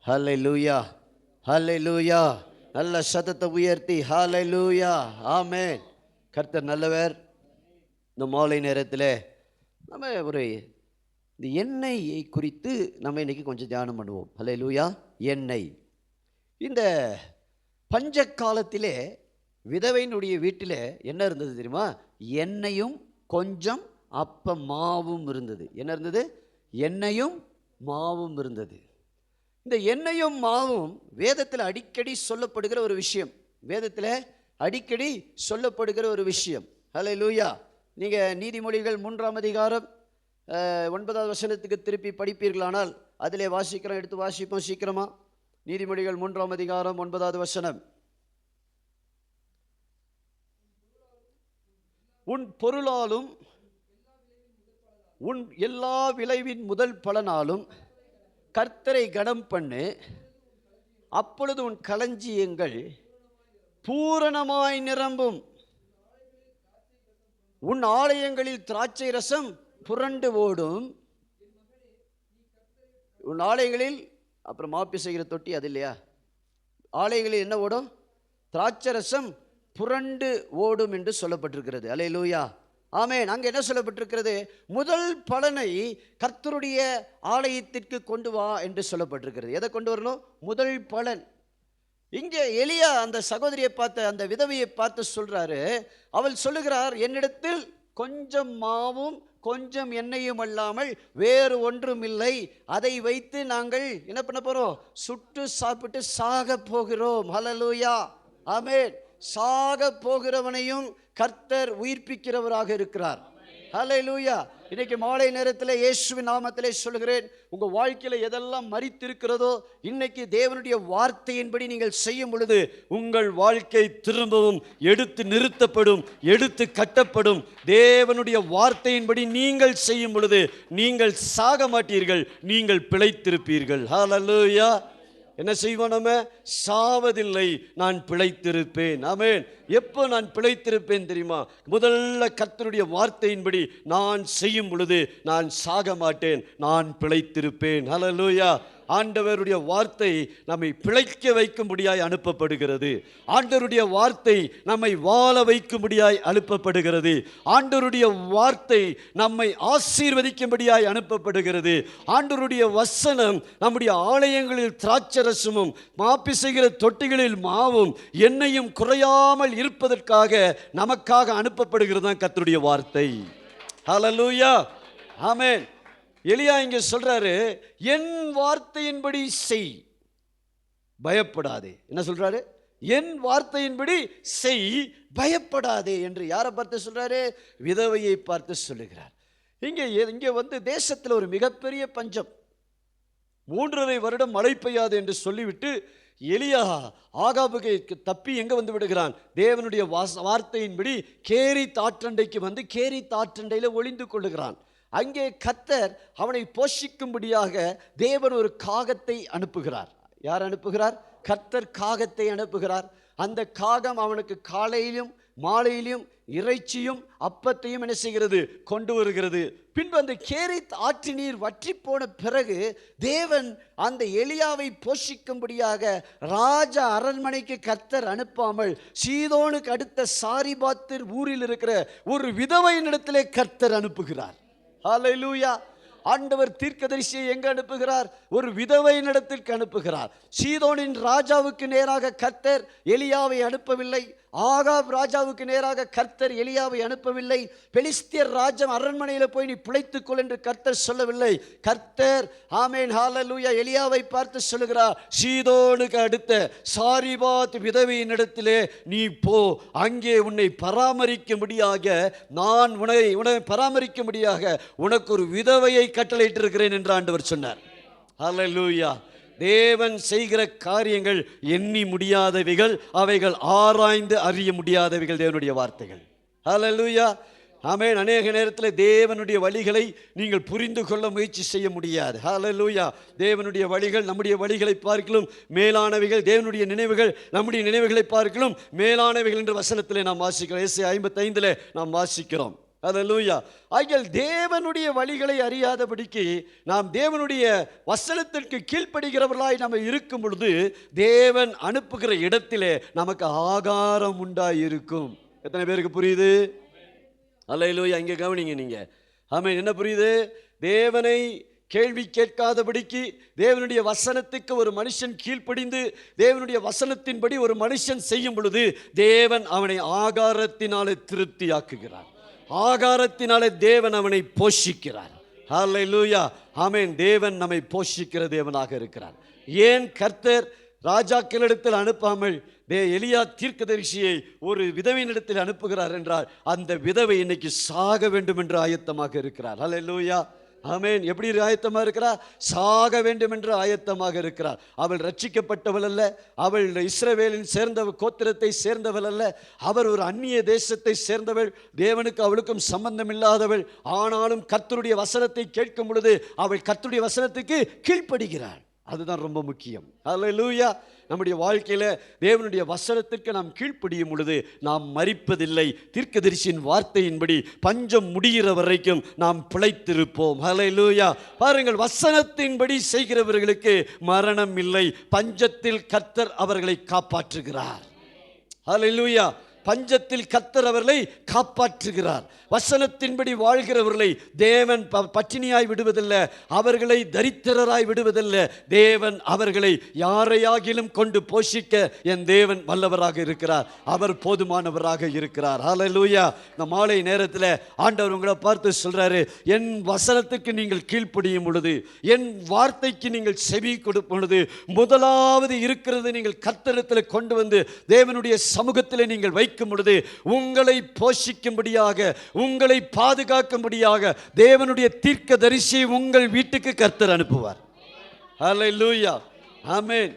ஹல்லேலூயா, ஹல்லேலூயா. நல்ல சத்தத்தை உயர்த்தி ஹல்லேலூயா, ஆமென். கர்த்தர் நல்லவர். இந்த மாலை நேரத்தில் நம்ம இந்த எண்ணெயை குறித்து நம்ம இன்னைக்கு கொஞ்சம் தியானம் பண்ணுவோம். ஹல்லேலூயா. எண்ணெய். இந்த பஞ்ச காலத்திலே விதவையினுடைய வீட்டில் என்ன இருந்தது தெரியுமா? எண்ணெயும் கொஞ்சம் அப்ப மாவும் இருந்தது. என்ன இருந்தது? எண்ணெயும் மாவும் இருந்தது. இந்த எண்ணெயும் மாவும் வேதத்தில் அடிக்கடி சொல்லப்படுகிற ஒரு விஷயம். வேதத்தில் அடிக்கடி சொல்லப்படுகிற ஒரு விஷயம். ஹல்லேலூயா. நீங்கள் நீதிமொழிகள் 3ஆம் அதிகாரம் 9வது வசனத்துக்கு திருப்பி படிப்பீர்களானால் அதிலே வாசிக்கிறோம். எடுத்து வாசிப்போம் சீக்கிரமா. நீதிமொழிகள் 3ஆம் அதிகாரம் 9வது வசனம். உன் பொருளாலும் உன் எல்லா விளைவின் முதல் பலனாலும் கர்த்தரை கனம் பண்ணு, அப்பொழுது உன் களஞ்சியங்கள் பூரணமாய் நிரம்பும். உன் ஆலயங்களில் திராட்சை ரசம் புரண்டு ஓடும். உன் ஆலயங்களில், அப்புறம் மாப்பி செய்கிற தொட்டி அது இல்லையா, ஆலயங்களில் என்ன ஓடும்? திராட்சை ரசம் புரண்டு ஓடும் என்று சொல்லப்பட்டிருக்கிறது. அல்லேலூயா, ஆமென். அங்கே என்ன சொல்லப்பட்டிருக்கிறது? முதல் பலனை கர்த்தருடைய ஆலயத்திற்கு கொண்டு வா என்று சொல்லப்பட்டிருக்கிறது. எதை கொண்டு வரணும்? முதல் பலன். இங்கே எலியா அந்த சகோதரியை பார்த்து, அந்த விதவையை பார்த்து சொல்றாரு. அவள் சொல்லுகிறார், என்னிடத்தில் கொஞ்சம் மாவும் கொஞ்சம் எண்ணெயும் அல்லாமல் வேறு ஒன்றும் இல்லை. அதை வைத்து நாங்கள் என்ன பண்ண போறோம்? சுட்டு சாப்பிட்டு சாக போகிறோம். ஹல்லேலூயா, ஆமென். சாக போகிறவனையும் கர்த்தர் உயிர்ப்பிக்கிறவராக இருக்கிறார். ஹல்லேலூயா. இன்னைக்கு மாலை நேரத்தில் இயேசுவின் நாமத்திலே சொல்கிறேன், உங்க வாழ்க்கையில எதெல்லாம் மரித்திருக்கிறதோ இன்னைக்கு தேவனுடைய வார்த்தையின்படி நீங்கள் செய்யும் பொழுது உங்கள் வாழ்க்கை திரும்பவும் எடுத்து நிறுத்தப்படும், எடுத்து கட்டப்படும். தேவனுடைய வார்த்தையின்படி நீங்கள் செய்யும் பொழுது நீங்கள் சாக மாட்டீர்கள், நீங்கள் பிழைத்திருப்பீர்கள். ஹல்லேலூயா. என்ன செய்வோம்? நம்ம சாவதில்லை, நான் பிழைத்திருப்பேன். ஆமென். எப்போ நான் பிழைத்திருப்பேன் தெரியுமா? முதல்ல கர்த்தருடைய வார்த்தையின்படி நான் செய்யும் பொழுது நான் சாக மாட்டேன், நான் பிழைத்திருப்பேன். ஹல்லேலூயா. ஆண்டவருடைய வார்த்தை நம்மை பிழைக்க வைக்கும்படியாய் அனுப்பப்படுகிறது. ஆண்டவருடைய வார்த்தை நம்மை வாழ வைக்கும்படியாய் அனுப்பப்படுகிறது. ஆண்டவருடைய வார்த்தை நம்மை ஆசீர்வதிக்கும்படியாய் அனுப்பப்படுகிறது. ஆண்டவருடைய வசனம் நம்முடைய ஆலயங்களில் திராட்சரசமும் மாப்பி செய்கிற தொட்டிகளில் மாவும் எண்ணெயும் குறையாமல் இருப்பதற்காக நமக்காக அனுப்பப்படுகிறது தான் கர்த்தருடைய வார்த்தை. ஹல்லேலூயா, ஆமென். எலியா இங்க சொல்றாரு, என் வார்த்தையின்படி செய், பயப்படாதே. என்ன சொல்றாரு? என் வார்த்தையின்படி செய், பயப்படாதே என்று யாரை பார்த்து சொல்றாரு? விதவையை பார்த்து சொல்லுகிறார். இங்கே தேசத்தில் ஒரு மிகப்பெரிய பஞ்சம். 3.5 வருடம் மழை பெய்யாது என்று சொல்லிவிட்டு எலியா ஆகாபுக்கு தப்பி எங்க வந்து விடுகிறான்? தேவனுடைய வார்த்தையின்படி கேரி தாற்றண்டைக்கு வந்து கேரி தாற்றண்டையில் ஒளிந்து கொள்ளுகிறான். அங்கே கர்த்தர் அவனை போஷிக்கும்படியாக தேவன் ஒரு காகத்தை அனுப்புகிறார். யார் அனுப்புகிறார்? கர்த்தர் காகத்தை அனுப்புகிறார். அந்த காகம் அவனுக்கு காலையிலும் மாலையிலும் இறைச்சியும் அப்பத்தையும் என்ன செய்கிறது? கொண்டு வருகிறது. பின்பு அந்த கேரித் ஆற்று நீர் வற்றி போன பிறகு தேவன் அந்த எலியாவை போஷிக்கும்படியாக ராஜ அரண்மனைக்கு கர்த்தர் அனுப்பாமல் சீதோனுக்கு அடுத்த சாரிபாத்து ஊரில் இருக்கிற ஒரு விதவையினிடத்திலே கர்த்தர் அனுப்புகிறார். ஹல்லேலூயா. ஆண்டவர் தீர்க்கதரிசியை எங்க அனுப்புகிறார்? ஒரு விதவையினிடத்திற்கு அனுப்புகிறார். சீதோனின் ராஜாவுக்கு நேராக கர்த்தர் எலியாவை அனுப்பவில்லை. ஆகாப் ராஜாவுக்கு நேராக கர்த்தர் எலியாவை அனுப்பவில்லை. பெலிஸ்தியர் ராஜ்யம் அரண்மனையில் போய் நீ பிழைத்துக்கொள் என்று கர்த்தர் சொல்லவில்லை. கர்த்தர், ஆமென், ஹல்லேலூயா, எலியாவை பார்த்து சொல்லுகிறார், சீதோனுக்கு அடுத்த சாரிபாத் விதவையின் இடத்திலே நீ போ, அங்கே உன்னை பராமரிக்கும்படியாக நான் உன்னை பராமரிக்கும்படியாக உனக்கு ஒரு விதவையை கட்டளையிட்டிருக்கிறேன் என்று ஆண்டவர் சொன்னார். ஹல்லேலூயா. தேவன் செய்கிற காரியங்கள் எண்ணி முடியாதவைகள், அவைகள் ஆராய்ந்து அறிய முடியாதவைகள் தேவனுடைய வார்த்தைகள். ஹல்லேலூயா, ஆமென். அநேக நேரத்தில் தேவனுடைய வழிகளை நீங்கள் புரிந்து கொள்ள முயற்சி செய்ய முடியாது. ஹல்லேலூயா. தேவனுடைய வழிகள் நம்முடைய வழிகளை பார்க்கலும் மேலானவைகள், தேவனுடைய நினைவுகள் நம்முடைய நினைவுகளை பார்க்கலும் மேலானவைகள் என்று வசனத்திலே நாம் வாசிக்கிறோம். ஏசாயா 55 நாம் வாசிக்கிறோம். அல்லேலூயா. ஆகியால் தேவனுடைய வழிகளை அறியாதபடிக்கு நாம் தேவனுடைய வசனத்திற்கு கீழ்ப்படுகிறவர்களாய் நம்ம இருக்கும் பொழுது தேவன் அனுப்புகிற இடத்திலே நமக்கு ஆகாரம் உண்டாயிருக்கும். எத்தனை பேருக்கு புரியுது? அல்லேலூயா. இங்கே கவனிங்க நீங்க. ஆமென். என்ன புரியுது? தேவனை கேள்வி கேட்காதபடிக்கு தேவனுடைய வசனத்துக்கு ஒரு மனுஷன் கீழ்ப்படிந்து தேவனுடைய வசனத்தின்படி ஒரு மனுஷன் செய்யும் பொழுது தேவன் அவனை ஆகாரத்தினாலே திருப்தியாக்குகிறார். ஆகாரத்தினாலே தேவன் அவனை போஷிக்கிறார். ஹல்லேலூயா. ஆமென். தேவன் நம்மை போஷிக்கிற தேவனாக இருக்கிறார். ஏன் கர்த்தர் ராஜாக்களிடத்தில் அனுப்பாமல் எலியா தீர்க்கதரிசியை ஒரு விதவையினிடத்தில் அனுப்புகிறார் என்றால் அந்த விதவை இன்னைக்கு சாக வேண்டும் என்று ஆயத்தமாக இருக்கிறார். ஹல்லேலூயா. ஆமென். எப்படி ஆயத்தமாக இருக்கிறார்? சாக வேண்டும் என்று ஆயத்தமாக இருக்கிறார். அவள் ரட்சிக்கப்பட்டவள் அல்ல, அவள் இஸ்ரவேலின் சேர்ந்த கோத்திரத்தை சேர்ந்தவள் அல்ல, அவர் ஒரு அந்நிய தேசத்தை சேர்ந்தவள், தேவனுக்கு அவளுக்கும் சம்பந்தம் இல்லாதவள். ஆனாலும் கர்த்தருடைய வசனத்தை கேட்கும் பொழுது அவள் கர்த்தருடைய வசனத்துக்கு கீழ்ப்படுகிறாள். அதுதான் ரொம்ப முக்கியம். அல்லேலூயா. நம்முடைய வாழ்க்கையில தேவனுடைய வசனத்திற்கு நாம் கீழ்ப்படியும் பொழுது நாம் மரிப்பதில்லை. தீர்க்கதரிசியின் வார்த்தையின்படி பஞ்சம் முடிகிற வரைக்கும் நாம் பிழைத்திருப்போம். ஹல்லேலூயா. பாருங்கள், வசனத்தின்படி செய்கிறவர்களுக்கு மரணம் இல்லை. பஞ்சத்தில் கர்த்தர் அவர்களை காப்பாற்றுகிறார். ஹல்லேலூயா. பஞ்சத்தில் கர்த்தர் அவர்களை காப்பாற்றுகிறார். வசனத்தின்படி வாழ்கிறவர்களை தேவன் பட்டினியாய் விடுவதில்லை, அவர்களை தரித்திரராய் விடுவதில்லை. தேவன் அவர்களை யாரையாகிலும் கொண்டு போஷிக்க என் தேவன் வல்லவராக இருக்கிறார். அவர் போதுமானவராக இருக்கிறார். ஹல்லேலூயா. இந்த மாலை நேரத்தில் ஆண்டவர் உங்களை பார்த்து சொல்றாரு, என் வசனத்துக்கு நீங்கள் கீழ்ப்படியும் பொழுது, என் வார்த்தைக்கு நீங்கள் செவி கொடுக்கும் பொழுது, முதலாவது இருக்கிறது நீங்கள் கர்த்தரிடத்தில் கொண்டு வந்து தேவனுடைய சமூகத்தில் நீங்கள் வைக்கும் பொழுது உங்களை போஷிக்கும்படியாக, உங்களை பாதுகாக்கும்படியாக தேவனுடைய தீர்க்கதரிசி உங்கள் வீட்டுக்கு கர்த்தர் அனுப்புவார். ஹல்லேலூயா. ஆமென்.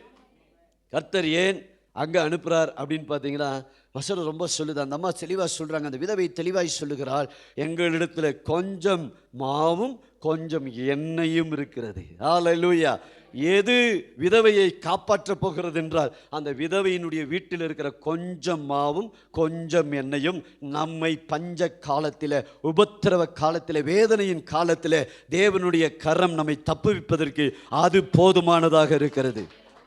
கர்த்தர் ஏன் அங்க அனுப்புறார் அப்படின்னு பார்த்தீங்கன்னா, வசனம் ரொம்ப சொல்லுது. அந்த அம்மா தெளிவாக சொல்றாங்க, அந்த விதவை தெளிவாய் சொல்லுகிறாள், எங்களிடத்துல கொஞ்சம் மாவும் கொஞ்சம் எண்ணெயும் இருக்கிறது. ஹல்லேலூயா. எது விதவையை காப்பாற்ற போகிறது என்றால் அந்த விதவையினுடைய வீட்டில் இருக்கிற கொஞ்சம் மாவும் கொஞ்சம் எண்ணெயும் நம்மை பஞ்ச காலத்தில், உபத்திரவ காலத்தில், வேதனையின் காலத்தில் தேவனுடைய கரம் நம்மை தப்புவிப்பதற்கு அது போதுமானதாக இருக்கிறது.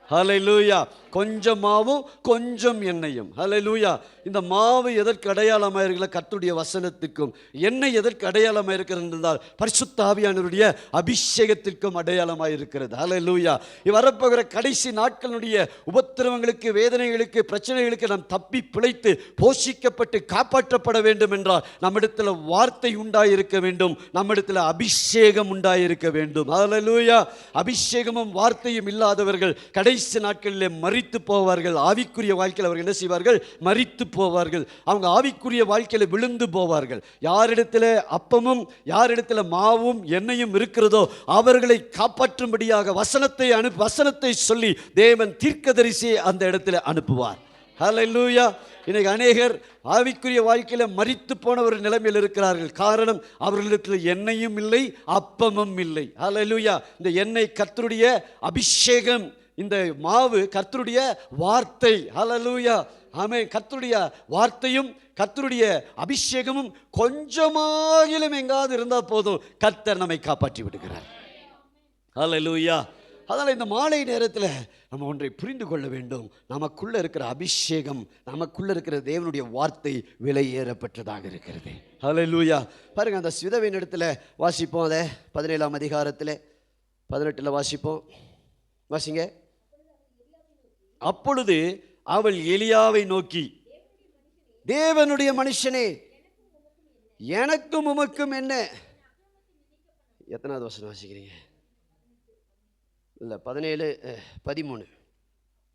ஹல்லேலூயா. கொஞ்சம் மாவும் கொஞ்சம் எண்ணெயும். ஹல்லேலூயா. இந்த மாவு எதற்கு அடையாளமாக இருக்கிற? கர்த்தருடைய வசனத்துக்கும். எண்ணெய் எதற்கு அடையாளமாக இருக்கிறது என்றால் பரிசுத்த ஆவியானவருடைய அபிஷேகத்திற்கும் அடையாளமாக இருக்கிறது. ஹல்லேலூயா. வரப்போகிற கடைசி நாட்களுடைய உபத்திரவங்களுக்கு, வேதனைகளுக்கு, பிரச்சனைகளுக்கு நாம் தப்பி பிழைத்து போஷிக்கப்பட்டு காப்பாற்றப்பட வேண்டும் என்றால் நம்மிடத்தில் வார்த்தை உண்டாயிருக்க வேண்டும், நம்மிடத்தில் அபிஷேகம் உண்டாயிருக்க வேண்டும். ஹல்லேலூயா. அபிஷேகமும் வார்த்தையும் இல்லாதவர்கள் கடைசி நாட்களிலே மரித்து போவார்கள். ஆவிக்குரிய வாழ்க்கையில் அவர்கள் என்ன செய்வார்கள்? மரித்து போவார்கள். அவங்க ஆவிக்குரிய வாழ்க்கையில் விழுந்து போவார்கள். யாரிடத்தில் அப்பமும் யாரிடத்தில் மாவும் எண்ணெயும் இருக்கிறதோ அவர்களை காப்பாற்றும்படியாக வசனத்தை சொல்லி தேவன் தீர்க்கதரிசியை அந்த இடத்துல அனுப்புவார். ஹல்லேலூயா. இன்னைக்கு அநேகர் ஆவிக்குரிய வாழ்க்கையில் மரித்து போன ஒரு நிலைமையில் இருக்கிறார்கள். காரணம், அவர்களிடத்தில் எண்ணெயும் இல்லை, அப்பமும் இல்லை. ஹல்லேலூயா. இந்த எண்ணெய் கர்த்தருடைய அபிஷேகம், இந்த மாவு கர்த்தருடைய வார்த்தை. ஹல்லேலூயா. ஆமென். கர்த்தருடைய வார்த்தையும் கர்த்தருடைய அபிஷேகமும் கொஞ்சமாகிலும் எங்காவது இருந்தால் போதும், கர்த்தர் நம்மை காப்பாற்றி விடுகிறார். ஹல்லேலூயா. அதனால் இந்த மாலை நேரத்தில் நம்ம ஒன்றை புரிந்து கொள்ள வேண்டும். நமக்குள்ள இருக்கிற அபிஷேகம், நமக்குள்ள இருக்கிற தேவனுடைய வார்த்தை விலையேறப்பட்டதாக இருக்கிறது. ஹல்லேலூயா. பாருங்க, அந்த விதவையின் இடத்துல வாசிப்போம். அதை 17ஆம் அதிகாரத்தில் 18 வாசிப்போம். வாசிங்க. அப்பொழுது அவள் எலியாவை நோக்கி, தேவனுடைய மனுஷனே, எனக்கும் உமக்கும் என்ன? எத்தனாவது வசனம் வாசிக்கிறீங்க? இல்லை, 17, 13.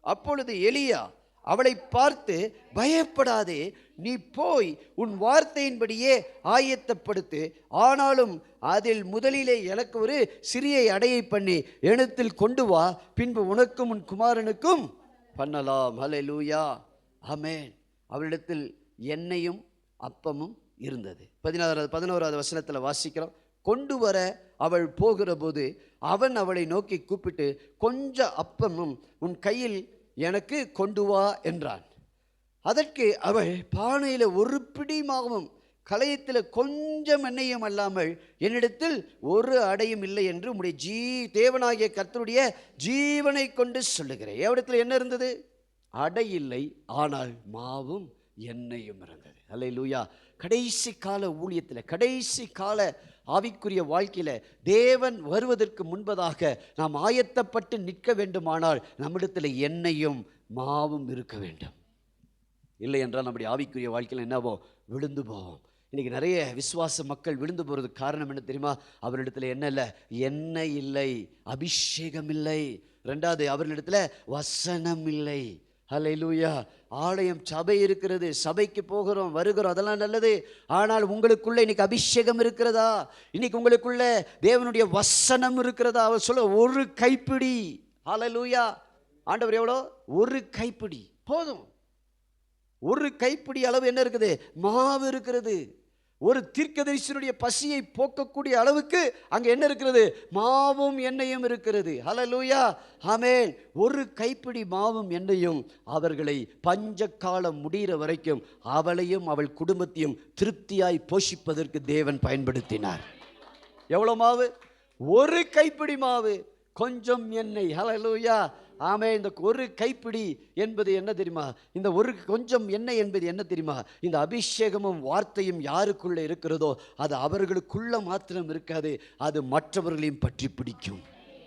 அப்பொழுது எலியா அவளை பார்த்து, பயப்படாதே, நீ போய் உன் வார்த்தையின்படியே ஆயத்தப்படுத்து, ஆனாலும் அதில் முதலிலே எனக்கு ஒரு சிறிய அடையை பண்ணி எனத்தில் கொண்டு வா, பின்பு உனக்கும் உன் குமாரனுக்கும் பண்ணலாம். ஹல்லேலூயா. ஆமென். அவளிடத்தில் எண்ணெயும் அப்பமும் இருந்தது. 11வது வசனத்தில் வாசிக்கிறோம். கொண்டு வர அவள் போகிற போது அவன் அவளை நோக்கி கூப்பிட்டு, கொஞ்சம் அப்பமும் உன் கையில் எனக்கு கொண்டு வா என்றான். அதற்கு அவள் பானையில் ஒரு பிடி மாவும் கலயத்தில் கொஞ்சம் எண்ணெயும் அல்லாமல் என்னிடத்தில் ஒரு அடையும் இல்லை என்று உம்முடைய தேவனாகிய கர்த்தருடைய ஜீவனை கொண்டு சொல்லுகிறேன். எவ்விடத்தில் என்ன இருந்தது? அடை இல்லை, ஆனால் மாவும் எண்ணெயும் இருந்தது. அல்லேலூயா. கடைசி கால ஊழியத்தில், கடைசி கால ஆவிக்குரிய வாழ்க்கையில் தேவன் வருவதற்கு முன்பதாக நாம் ஆயத்தப்பட்டு நிற்க வேண்டுமானால் நம்மிடத்தில் எண்ணெயும் மாவும் இருக்க வேண்டும். இல்லை என்றால் நம்முடைய ஆவிக்குரிய வாழ்க்கையில் என்னவோ விழுந்து போவோம். இன்றைக்கி நிறைய விசுவாச மக்கள் விழுந்து போகிறதுக்கு காரணம் என்ன தெரியுமா? அவரிடத்தில் என்ன இல்லை? எண்ணெய் இல்லை, அபிஷேகம் இல்லை. ரெண்டாவது, அவர்களிடத்தில் வசனம் இல்லை. ஹல்லேலூயா. ஆலயம் சபை இருக்கிறது, சபைக்கு போகிறோம் வருகிறோம், அதெல்லாம் நல்லது. ஆனால் உங்களுக்குள்ள இன்னைக்கு அபிஷேகம் இருக்கிறதா? இன்னைக்கு உங்களுக்குள்ள தேவனுடைய வசனம் இருக்கிறதா? அவர் சொல்ல ஒரு கைப்பிடி. ஹல்லேலூயா. ஆண்டவர் எவ்வளோ? ஒரு கைப்பிடி போதும். ஒரு கைப்பிடி அளவு என்ன இருக்குது? மாவு இருக்கிறது. ஒரு தீர்க்கதரிசியினுடைய பசியை போக்கக்கூடிய அளவுக்கு அங்கே என்ன இருக்கிறது? மாவும் எண்ணெயும் இருக்கிறது. ஹல்லேலூயா. ஆமென். ஒரு கைப்பிடி மாவும் எண்ணெயும் அவர்களை பஞ்சகாலம் முடிகிற வரைக்கும் அவளையும் அவள் குடும்பத்தையும் திருப்தியாய் போஷிப்பதற்கு தேவன் பயன்படுத்தினார். எவ்வளோ மாவு? ஒரு கைப்பிடி மாவு, கொஞ்சம் எண்ணெய். ஹல்லேலூயா. ஆமே. இந்த ஒரு கைப்பிடி என்பது என்ன தெரியுமா? இந்த ஒரு கொஞ்சம் எண்ணெய் என்பது என்ன தெரியுமா? இந்த அபிஷேகமும் வார்த்தையும் யாருக்குள்ளே இருக்கிறதோ அது அவர்களுக்குள்ள மாத்திரம் இருக்காது, அது மற்றவர்களையும் பற்றி பிடிக்கும்.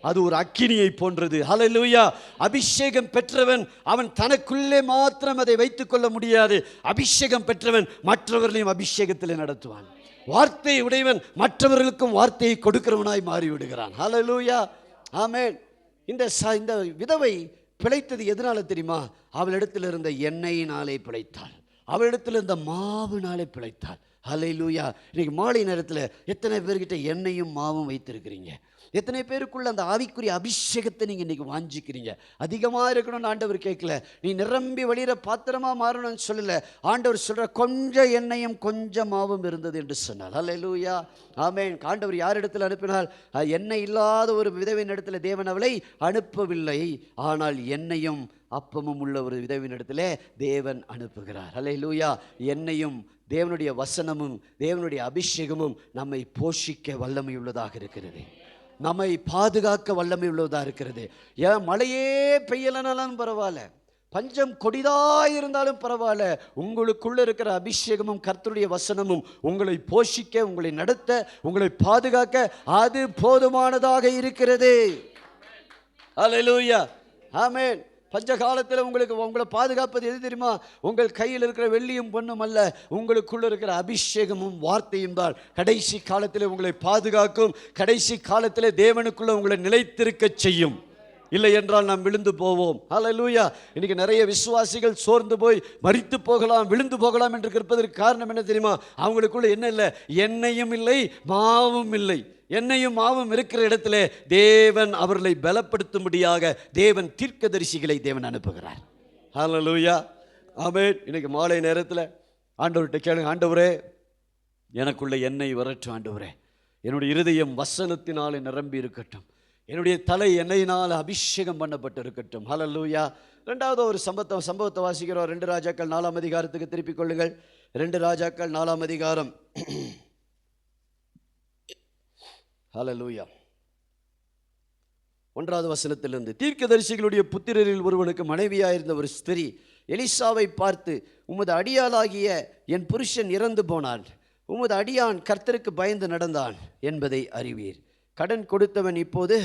அது ஒரு அக்கினியை போன்றது. ஹல்லேலூயா. அபிஷேகம் பெற்றவன் அவன் தனக்குள்ளே மாத்திரம் அதை வைத்துக் கொள்ள முடியாது. அபிஷேகம் பெற்றவன் மற்றவர்களையும் அபிஷேகத்தில் நடத்துவான். வார்த்தை உடையவன் மற்றவர்களுக்கும் வார்த்தையை கொடுக்கிறவனாய் மாறிவிடுகிறான். ஹல்லேலூயா. ஆமென். இந்த விதவை பிழைத்தது எதனால தெரியுமா? அவளிடத்தில் இருந்த எண்ணெயினாலே பிழைத்தாள், அவளிடத்தில் இருந்த மாவுனாலே பிழைத்தாள். ஹல்லேலூயா. இன்னைக்கு மாலை நேரத்தில் எத்தனை பேர்கிட்ட எண்ணெயும் மாவும் வைத்திருக்கிறீங்க? எத்தனை பேருக்குள்ள அந்த ஆவிக்குரிய அபிஷேகத்தை நீங்கள் இன்றைக்கி வாஞ்சிக்கிறீங்க? அதிகமாக இருக்கணும்னு ஆண்டவர் கேட்கல, நீ நிரம்பி வழிகிற பாத்திரமாக மாறணும்னு சொல்லலை. ஆண்டவர் சொல்கிற கொஞ்சம் எண்ணெயும் கொஞ்சம் மாவும் இருந்தது என்று சொன்னார். ஹல்லேலூயா. ஆமென். ஆண்டவர் யார் இடத்துல அனுப்பினால்? எண்ணெய் இல்லாத ஒரு விதவின் இடத்துல தேவன் அவளை அனுப்பவில்லை, ஆனால் எண்ணெயும் அப்பமும் உள்ள ஒரு விதவின் இடத்துல தேவன் அனுப்புகிறார். ஹல்லேலூயா. எண்ணெயும் தேவனுடைய வசனமும் தேவனுடைய அபிஷேகமும் நம்மை போஷிக்க வல்லமை உள்ளதாக இருக்கிறது, நம்மை பாதுகாக்க வல்லமை உள்ளதாக இருக்கிறது. ஏன் மழையே பெய்யலனாலும் பரவாயில்ல, பஞ்சம் கொடிதாயிருந்தாலும் பரவாயில்ல, உங்களுக்குள்ள இருக்கிற அபிஷேகமும் கர்த்தருடைய வசனமும் உங்களை போஷிக்க, உங்களை நடத்த, உங்களை பாதுகாக்க அது போதுமானதாக இருக்கிறது. ஹல்லேலூயா. ஆமென். பஞ்ச காலத்தில் உங்களை பாதுகாப்பது எது தெரியுமா? உங்கள் கையில் இருக்கிற வெள்ளியும் பொன்னும் அல்ல, உங்களுக்குள்ள இருக்கிற அபிஷேகமும் வார்த்தையும் தான் கடைசி காலத்தில் உங்களை பாதுகாக்கும். கடைசி காலத்தில் தேவனுக்குள்ள உங்களை நிலைத்திருக்க செய்யும். இல்லை என்றால் நாம் விழுந்து போவோம். ஹல்லேலூயா. இன்னைக்கு நிறைய விசுவாசிகள் சோர்ந்து போய் மரித்து போகலாம், விழுந்து போகலாம் என்று இருப்பதற்கு காரணம் என்ன தெரியுமா? அவங்களுக்குள்ள என்ன இல்லை? எண்ணெயும் இல்லை, மாவும் இல்லை. எண்ணெயும் மாவும் இருக்கிற இடத்துல தேவன் அவர்களை பலப்படுத்தும்படியாக தேவன் தீர்க்கதரிசிகளை தேவன் அனுப்புகிறார். ஹல்லேலூயா. ஆமென். இன்னைக்கு மாலை நேரத்தில் ஆண்டவர்கிட்ட கேளுங்க, ஆண்டவரே எனக்குள்ள எண்ணெய் வரட்டும், ஆண்டவரே என்னுடைய இருதயம் வசனத்தினாலே நிரம்பி இருக்கட்டும், என்னுடைய தலை எண்ணெயினால் அபிஷேகம் பண்ணப்பட்டு இருக்கட்டும். ஹல்லேலூயா. ரெண்டாவது ஒரு சம்பவத்தை வாசிக்கிறோம். 2 ராஜாக்கள் 4ஆம் அதிகாரத்துக்கு திருப்பிக் கொள்ளுங்கள். 2 ராஜாக்கள் 4ஆம் அதிகாரம். ஹல்லேலூயா. 1வது வசனத்திலிருந்து, தீர்க்கதரிசிகளுடைய புத்திரரில் ஒருவனுக்கு மனைவியாயிருந்த ஒரு ஸ்திரீ எலிசாவை பார்த்து, உமது அடியாளாகிய என் புருஷன் இறந்து போனான், உமது அடியான் கர்த்தருக்கு பயந்து நடந்தான் என்பதை அறிவீர். கடன் கொடுத்தவன் இப்போது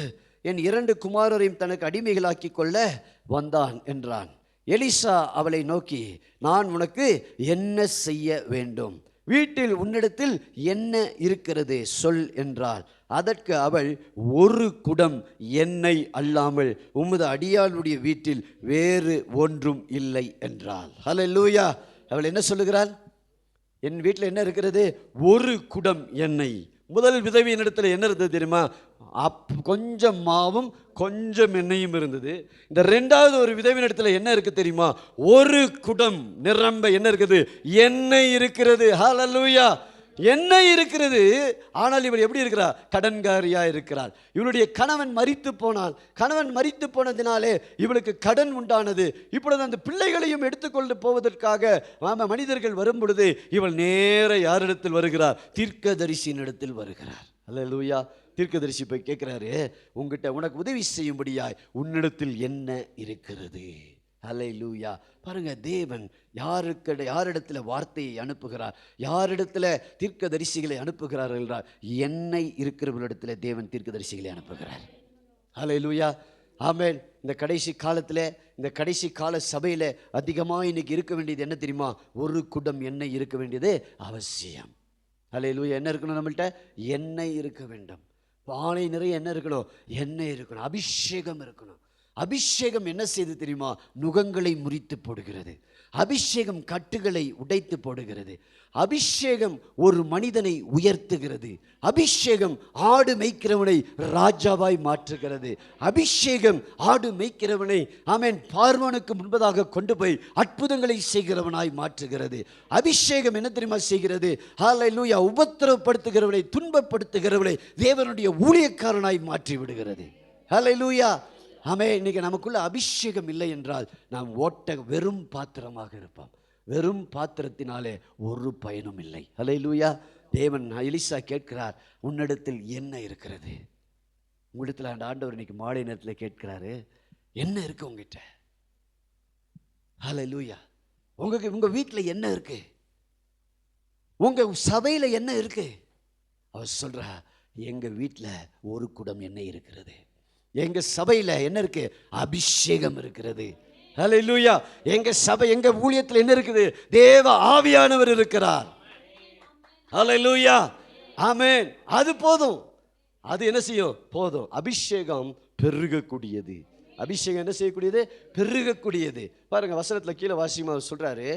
என் 2 குமாரரையும் தனக்கு அடிமைகளாக்கி கொள்ள வந்தான் என்றான். எலிசா அவளை நோக்கி, நான் உனக்கு என்ன செய்ய வேண்டும்? வீட்டில் உன்னிடத்தில் என்ன இருக்கிறது சொல் என்றாள். அதற்கு அவள், ஒரு குடம் எண்ணெய் அல்லாமல் உமது அடியாளுடைய வீட்டில் வேறு ஒன்றும் இல்லை என்றாள். ஹல்லேலூயா. அவள் என்ன சொல்லுகிறாள்? என் வீட்டில் என்ன இருக்கிறது? ஒரு குடம் எண்ணெய். முதல் விதவியின் இடத்துல என்ன இருந்தது தெரியுமா? கொஞ்சம் மாவும் கொஞ்சம் எண்ணெயும் இருந்தது. இந்த 2வது ஒரு விதவின் இடத்துல என்ன இருக்கு தெரியுமா? ஒரு குடம் நிரம்ப என்ன இருக்குது? எண்ணெய் இருக்கிறது. ஹல்லேலூயா. எண்ணெய் இருக்கிறது, ஆனால் இவள் எப்படி இருக்கிறார்? கடன்காரியா இருக்கிறார். இவளுடைய கணவன் மரித்து போனான். கணவன் மரித்து போனதினாலே இவளுக்கு கடன் உண்டானது. இப்பொழுது அந்த பிள்ளைகளையும் எடுத்துக்கொண்டு போவதற்காக மனிதர்கள் வரும் பொழுது இவள் நேர யாரிடத்தில் வருகிறார்? தீர்க்கதரிசியின் இடத்தில் வருகிறார். அல்லேலூயா. தீர்க்கதரிசி போய் கேட்கிறாரு, உனக்கு உதவி செய்யும்படியாய் உன்னிடத்தில் என்ன இருக்கிறது? அல்லேலூயா. பாருங்க, தேவன் யாரிடத்துல வார்த்தையை அனுப்புகிறார், யாரிடத்துல தீர்க்கதரிசிகளை அனுப்புகிறார் என்றால் எண்ணெய் இருக்கிறவர்களிடத்துல தேவன் தீர்க்கதரிசிகளை அனுப்புகிறார். அல்லேலூயா. ஆமென். இந்த கடைசி காலத்தில், இந்த கடைசி கால சபையில் அதிகமாக இன்னைக்கு இருக்க வேண்டியது என்ன தெரியுமா? ஒரு குடம் எண்ணெய் இருக்க வேண்டியது அவசியம். அல்லேலூயா. என்ன இருக்கணும்? நம்மள்கிட்ட எண்ணெய் இருக்க வேண்டும். பானை நிறைய என்ன இருக்கணும்? எண்ணெய் இருக்கணும், அபிஷேகம் இருக்கணும். அபிஷேகம் என்ன செய்து தெரியுமா? நுகங்களை முறித்து போடுகிறது. அபிஷேகம் கட்டுகளை உடைத்து போடுகிறது. அபிஷேகம் ஒரு மனிதனை உயர்த்துகிறது. அபிஷேகம் ஆடு மேய்க்கிறவனை ராஜாவாய் மாற்றுகிறது. அபிஷேகம் ஆடு மேய்க்கிறவனை ஆமென் பார்வோனுக்கு முன்பதாக கொண்டு போய் அற்புதங்களை செய்கிறவனாய் மாற்றுகிறது. அபிஷேகம் என்ன தெரியுமா செய்கிறது? ஹல்லேலூயா. உபத்திரவப்படுத்துகிறவனை, துன்பப்படுத்துகிறவனை தேவனுடைய ஊழியக்காரனாய் மாற்றி விடுகிறது. ஹல்லேலூயா. ஆமென். இன்னைக்கு நமக்குள்ள அபிஷேகம் இல்லை என்றால் நாம் வெறும் பாத்திரமாக இருப்போம். வெறும் பாத்திரத்தினாலே ஒரு பயனும் இல்லை. ஹல்லேலூயா. தேவன் எலிசா கேட்கிறார், உன்னிடத்தில் என்ன இருக்கிறது? உங்களிடத்தில் அந்த ஆண்டவர் இன்னைக்கு மாலை நேரத்தில் கேட்கிறாரு, என்ன இருக்கு உங்ககிட்ட? ஹல்லேலூயா. உங்க வீட்டில் என்ன இருக்கு? உங்க சபையில் என்ன இருக்கு? அவர் சொல்றா, எங்க வீட்டில் ஒரு குடம் எண்ணெய் இருக்கிறது. எங்க சபையில் என்ன இருக்கு? அபிஷேகம் இருக்கிறது. ஹல்லேலூயா. எங்க சபை, எங்க ஊழியத்தில் என்ன இருக்குது? தேவ ஆவியானவர் இருக்கிறார். ஹல்லேலூயா. ஆமென். அது போதும். அது என்ன செய்யும்? போதும். அபிஷேகம் பெருகக்கூடியது. அபிஷேகம் என்ன செய்யக்கூடியது? பெருகக்கூடியது. பாருங்க, வசனத்தில் கீழே வாசிமா சொல்றாரு,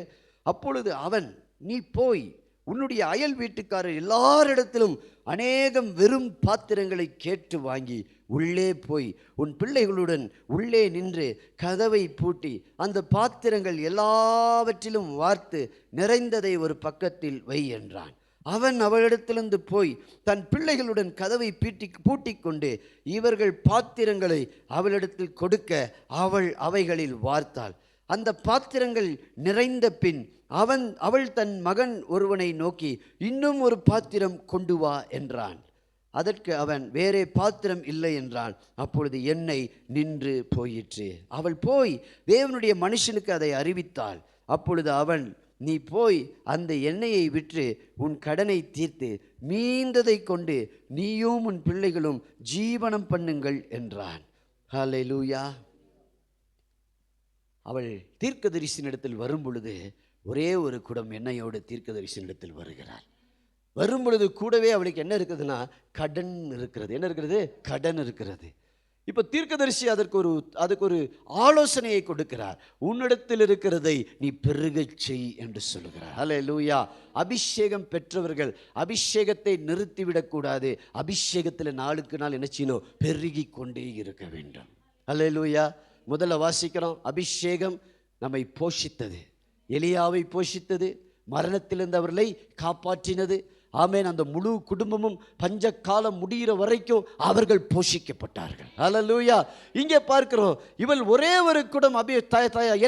அப்பொழுது அவன், நீ போய் உன்னுடைய அயல் வீட்டுக்காரர் எல்லாரிடத்திலும் அநேகம் வெறும் பாத்திரங்களை கேட்டு வாங்கி உள்ளே போய் உன் பிள்ளைகளுடன் உள்ளே நின்று கதவை பூட்டி அந்த பாத்திரங்கள் எல்லாவற்றிலும் வார்த்து நிறைந்ததை ஒரு பக்கத்தில் வை என்றான். அவன் அவளிடத்திலிருந்து போய் தன் பிள்ளைகளுடன் கதவை பூட்டி கொண்டு இவர்கள் பாத்திரங்களை அவளிடத்தில் கொடுக்க அவள் அவைகளில் வார்த்தாள். அந்த பாத்திரங்கள் நிறைந்த பின் அவள் தன் மகன் ஒருவனை நோக்கி, இன்னும் ஒரு பாத்திரம் கொண்டு வா என்றான். அதற்கு அவன், வேறே பாத்திரம் இல்லை என்றான். அப்பொழுது எண்ணெய் நின்று போயிற்று. அவள் போய் தேவனுடைய மனுஷனுக்கு அதை அறிவித்தாள். அப்பொழுது அவன், நீ போய் அந்த எண்ணெயை விற்று உன் கடனை தீர்த்து மீந்ததை கொண்டு நீயும் உன் பிள்ளைகளும் ஜீவனம் பண்ணுங்கள் என்றான். ஹல்லேலூயா. அவள் தீர்க்கதரிசியினிடத்தில் வரும் பொழுது ஒரே ஒரு குடம் எண்ணெயோடு தீர்க்கதரிசியினிடத்தில் வருகிறாள். வரும் பொழுது கூடவே அவளுக்கு என்ன இருக்குதுன்னா கடன் இருக்கிறது. என்ன இருக்கிறது? கடன் இருக்கிறது. இப்போ தீர்க்கதரிசி அதுக்கு ஒரு ஆலோசனையை கொடுக்கிறார். உன்னிடத்தில் இருக்கிறதை நீ பெருகச் செய் என்று சொல்லுகிறார். ஹல்லேலூயா. அபிஷேகம் பெற்றவர்கள் அபிஷேகத்தை நிறுத்திவிடக்கூடாது. அபிஷேகத்தில் நாளுக்கு நாள் என்ன செய்யணும்? பெருகி கொண்டே இருக்க வேண்டும். ஹல்லேலூயா. முதல்ல வாசிக்கிறோம், அபிஷேகம் நம்மை போஷித்தது. எலியாவை போஷித்தது, மரணத்திலிருந்து அவர்களை காப்பாற்றினது. ஆமென். அந்த முழு குடும்பமும் பஞ்ச காலம் முடிகிற வரைக்கும் அவர்கள் போஷிக்கப்பட்டார்கள். ஹல்லேலூயா. இங்கே பார்க்கிறோம், இவள் ஒரே ஒரு குடம்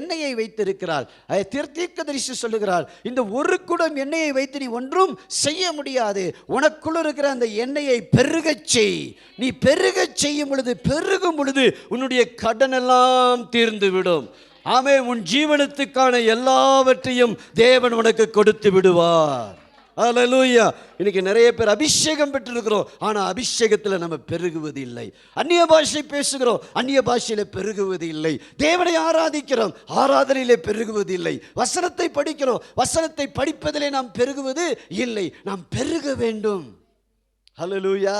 எண்ணெயை வைத்திருக்கிறாள். தீர்க்கதரிசி சொல்லுகிறாள், இந்த ஒரு குடம் எண்ணெயை வைத்து நீ ஒன்றும் செய்ய முடியாது. உனக்குள்ள இருக்கிற அந்த எண்ணெயை பெருகச் செய். நீ பெருகச் செய்யும் பொழுது, பெருகும் பொழுது உன்னுடைய கடன் எல்லாம் தீர்ந்து விடும். ஆமே. உன் ஜீவனத்துக்கான எல்லாவற்றையும் தேவன் உனக்கு கொடுத்து விடுவார். ஹல்லேலூயா. இன்னைக்கு நிறைய பேர் அபிஷேகம் பெற்றிருக்கிறோம், ஆனால் அபிஷேகத்தில் நம்ம பெருகுவது இல்லை. அந்நிய பாஷை பேசுகிறோம், அந்நிய பாஷையில பெருகுவது இல்லை. தேவனை ஆராதிக்கிறோம், ஆராதனையிலே பெருகுவது இல்லை. வசனத்தை படிக்கிறோம், வசனத்தை படிப்பதிலே நாம் பெருகுவது இல்லை. நாம் பெருக வேண்டும். ஹல்லேலூயா.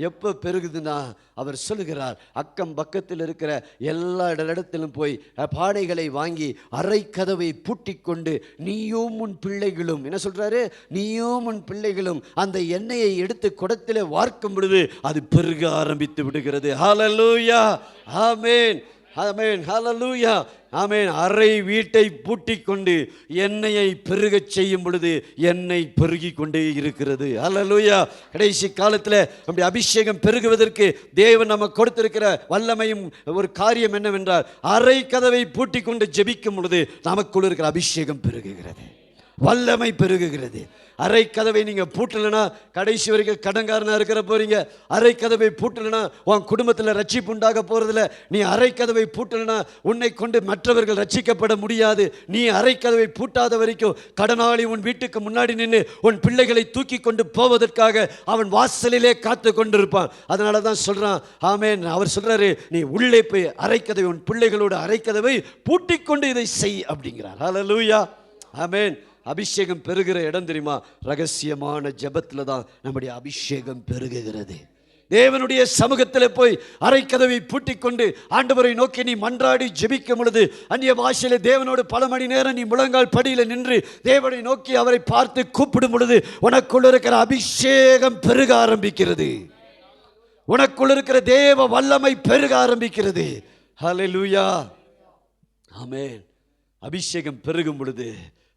எப்போ பெருகுதுன்னா, அவர் சொல்லுகிறார், அக்கம் பக்கத்தில் இருக்கிற எல்லா இடத்திலும் போய் பானைகளை வாங்கி அரை கதவை பூட்டி கொண்டு நீயும் உன் பிள்ளைகளும், என்ன சொல்றாரு? நீயும் உன் பிள்ளைகளும் அந்த எண்ணெயை எடுத்து குடத்தில் வார்க்கும் பொழுது அது பெருக ஆரம்பித்து விடுகிறது. ஹல்லேலூயா. ஆமென். ஆமென், ஹல்லேலூயா, ஆமென். அறை வீட்டை பூட்டிக் கொண்டு எண்ணெயை பெருகச் செய்யும் பொழுது எண்ணெய் பெருகி கொண்டே இருக்கிறது. ஹல்லேலூயா. கடைசி காலத்தில் நம்முடைய அபிஷேகம் பெருகுவதற்கு தேவன் நமக்கு கொடுத்திருக்கிற வல்லமையும் ஒரு காரியம் என்னவென்றால், அறை கதவை பூட்டிக் கொண்டு ஜெபிக்கும் பொழுது நமக்குள் இருக்கிற அபிஷேகம் பெருகுகிறது, வல்லமை பெருகுகிறது. அறை கதவை நீங்கள் பூட்டலைன்னா கடைசி வரைக்கும் கடன்காரனாக இருக்கிற போறீங்க. அறை கதவை பூட்டலைன்னா உன் குடும்பத்தில் ரட்சிப்பு உண்டாக போகிறதில்ல. நீ அறை கதவை பூட்டலைன்னா உன்னை கொண்டு மற்றவர்கள் ரட்சிக்கப்பட முடியாது. நீ அறை கதவை பூட்டாத வரைக்கும் கடனாளி உன் வீட்டுக்கு முன்னாடி நின்று உன் பிள்ளைகளை தூக்கி கொண்டு போவதற்காக அவன் வாசலிலே காத்து கொண்டிருப்பான். அதனால தான் சொல்கிறான், ஆமென், அவர் சொல்கிறாரு, நீ உள்ளே போய் அறை கதவை, உன் பிள்ளைகளோட அறை கதவை பூட்டிக் கொண்டு இதை செய் அப்படிங்கிறார். ஹல்லேலூயா, ஆமென். அபிஷேகம் பெருகிற இடம் தெரியுமா? ரகசியமான ஜெபத்தில் தான் நம்முடைய அபிஷேகம் பெருகுகிறது. தேவனுடைய சமூகத்தில் போய் அறை கதவை பூட்டிக் கொண்டு ஆண்டவரை நோக்கி நீ மன்றாடி ஜெபிக்கும் பொழுது, அந்நிய பாஷையில் தேவனோடு பல மணி நேரம் நீ முழங்கால் படியில் நின்று தேவனை நோக்கி அவரை பார்த்து கூப்பிடும் பொழுது உனக்குள்ள இருக்கிற அபிஷேகம் பெருக ஆரம்பிக்கிறது. உனக்குள்ள இருக்கிற தேவ வல்லமை பெருக ஆரம்பிக்கிறது. ஹல்லேலூயா, ஆமென். அபிஷேகம் பெருகும் பொழுது